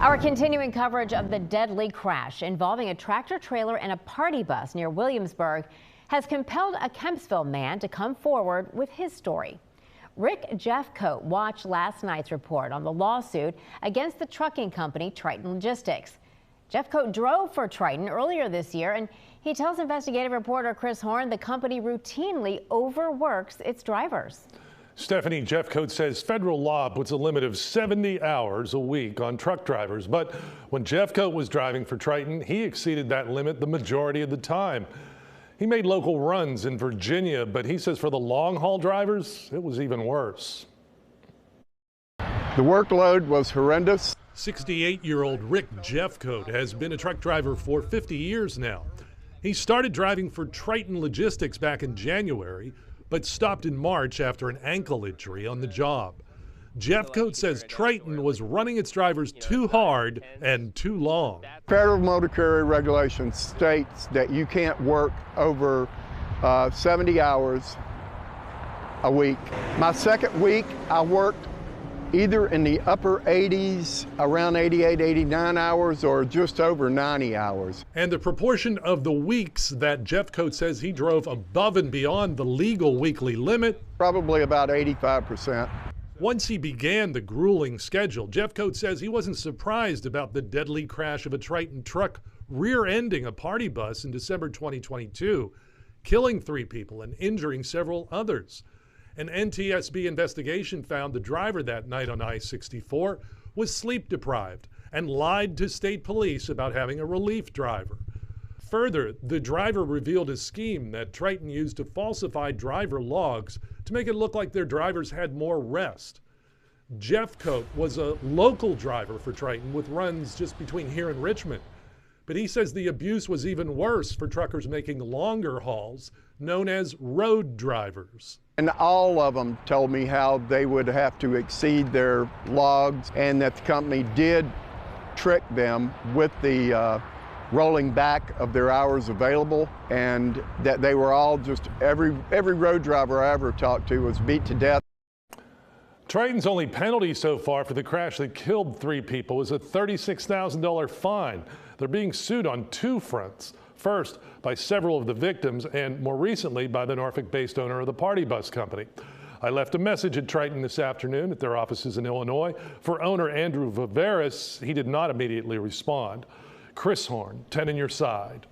Our continuing coverage of the deadly crash involving a tractor trailer and a party bus near Williamsburg has compelled a Kempsville man to come forward with his story. Rick Jeffcoat watched last night's report on the lawsuit against the trucking company Triton Logistics. Jeffcoat drove for Triton earlier this year, and he tells investigative reporter Chris Horn the company routinely overworks its drivers. Stephanie, Jeffcoat says federal law puts a limit of 70 hours a week on truck drivers. But when Jeffcoat was driving for Triton, he exceeded that limit the majority of the time. He made local runs in Virginia, but he says for the long-haul drivers, it was even worse. The workload was horrendous. 68-year-old Rick Jeffcoat has been a truck driver for 50 years now. He started driving for Triton Logistics back in January, but stopped in March after an ankle injury on the job. Jeffcoat says Triton was running its drivers too hard and too long. Federal motor carrier regulations states that you can't work over 70 hours a week. My second week, I worked either in the upper 80s, around 88, 89 hours, or just over 90 hours. And the proportion of the weeks that Jeffcoat says he drove above and beyond the legal weekly limit? Probably about 85%. Once he began the grueling schedule, Jeffcoat says he wasn't surprised about the deadly crash of a Triton truck rear-ending a party bus in December 2022, killing 3 people and injuring several others. An NTSB investigation found the driver that night on I-64 was sleep-deprived and lied to state police about having a relief driver. Further, the driver revealed a scheme that Triton used to falsify driver logs to make it look like their drivers had more rest. Jeffcoat was a local driver for Triton with runs just between here and Richmond. But he says the abuse was even worse for truckers making longer hauls, known as road drivers. And all of them told me how they would have to exceed their logs and that the company did trick them with the rolling back of their hours available, and that they were all just, every road driver I ever talked to was beat to death. Triton's only penalty so far for the crash that killed 3 people was a $36,000 fine. They're being sued on 2 fronts. First, by several of the victims, and more recently by the Norfolk-based owner of the party bus company. I left a message at Triton this afternoon at their offices in Illinois. For owner Andrew Viveris, he did not immediately respond. Chris Horn, 10 on your side.